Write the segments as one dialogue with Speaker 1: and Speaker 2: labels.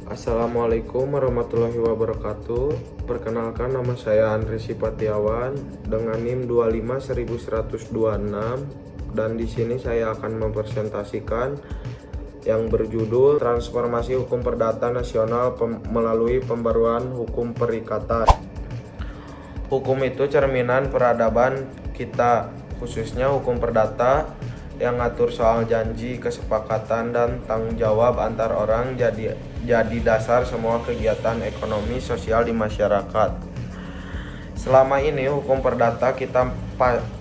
Speaker 1: Assalamualaikum warahmatullahi wabarakatuh. Perkenalkan, nama saya Andri Sipatiawan dengan NIM 25126 dan di sini saya akan mempresentasikan yang berjudul Transformasi Hukum Perdata Nasional melalui Pembaruan Hukum Perikatan. Hukum itu cerminan peradaban kita, khususnya hukum perdata yang ngatur soal janji, kesepakatan, dan tanggung jawab antar orang jadi dasar semua kegiatan ekonomi sosial di masyarakat. Selama ini hukum perdata kita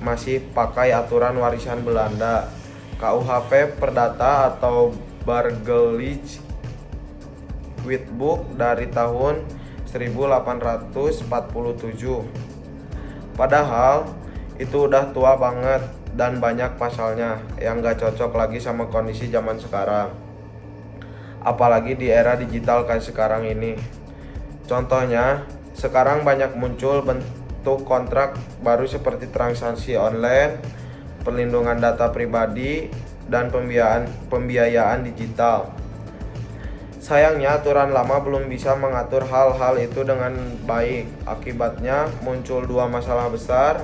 Speaker 1: masih pakai aturan warisan Belanda, KUHP Perdata atau Burgerlijk Wetboek dari tahun 1847. Padahal itu udah tua banget dan banyak pasalnya yang gak cocok lagi sama kondisi zaman sekarang, apalagi di era digital kayak sekarang ini. Contohnya, sekarang banyak muncul bentuk kontrak baru seperti transaksi online, perlindungan data pribadi, dan pembiayaan digital. Sayangnya aturan lama belum bisa mengatur hal-hal itu dengan baik. Akibatnya muncul dua masalah besar.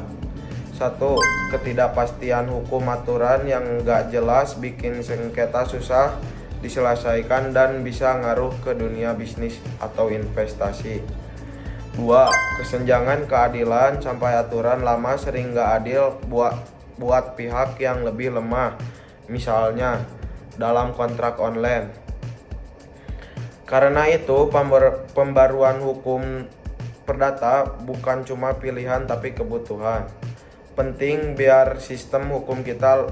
Speaker 1: Satu, ketidakpastian hukum aturan yang gak jelas bikin sengketa susah diselesaikan dan bisa ngaruh ke dunia bisnis atau investasi. Dua, kesenjangan keadilan sampai aturan lama sering gak adil buat pihak yang lebih lemah, misalnya dalam kontrak online. Karena itu, pembaruan hukum perdata bukan cuma pilihan tapi kebutuhan penting biar sistem hukum kita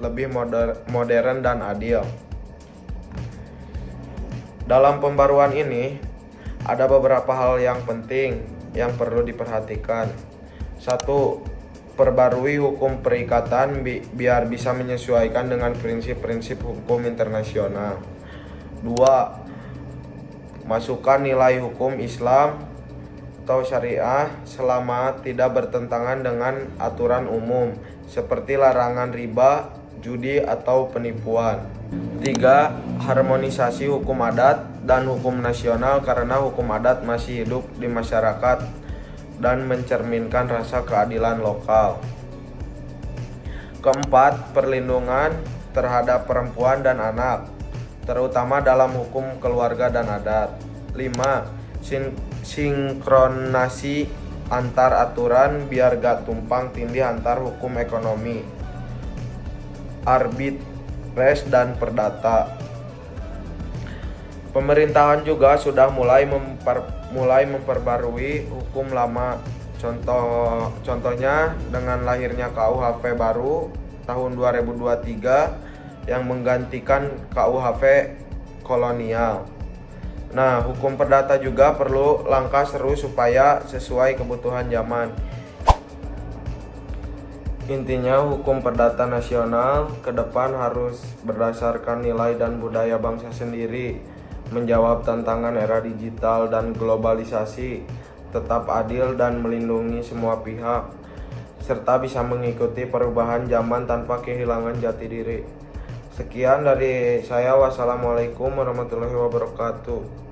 Speaker 1: lebih modern dan adil. Dalam pembaruan ini ada beberapa hal yang penting yang perlu diperhatikan. Satu, perbarui hukum perikatan biar bisa menyesuaikan dengan prinsip-prinsip hukum internasional. Dua, masukkan nilai hukum Islam atau syariah selama tidak bertentangan dengan aturan umum seperti larangan riba, judi, atau penipuan. Tiga, harmonisasi hukum adat dan hukum nasional karena hukum adat masih hidup di masyarakat dan mencerminkan rasa keadilan lokal. Keempat, perlindungan terhadap perempuan dan anak, terutama dalam hukum keluarga dan adat. Lima, sinkronasi antar aturan biar gak tumpang tindih antar hukum ekonomi, arbitrase, dan perdata. Pemerintahan juga sudah mulai memperbarui hukum lama. Contohnya dengan lahirnya KUHP baru tahun 2023 yang menggantikan KUHP kolonial. Nah, hukum perdata juga perlu langkah seru supaya sesuai kebutuhan zaman. Intinya, hukum perdata nasional ke depan harus berdasarkan nilai dan budaya bangsa sendiri, menjawab tantangan era digital dan globalisasi, tetap adil dan melindungi semua pihak, serta bisa mengikuti perubahan zaman tanpa kehilangan jati diri. Sekian dari saya. Wassalamualaikum warahmatullahi wabarakatuh.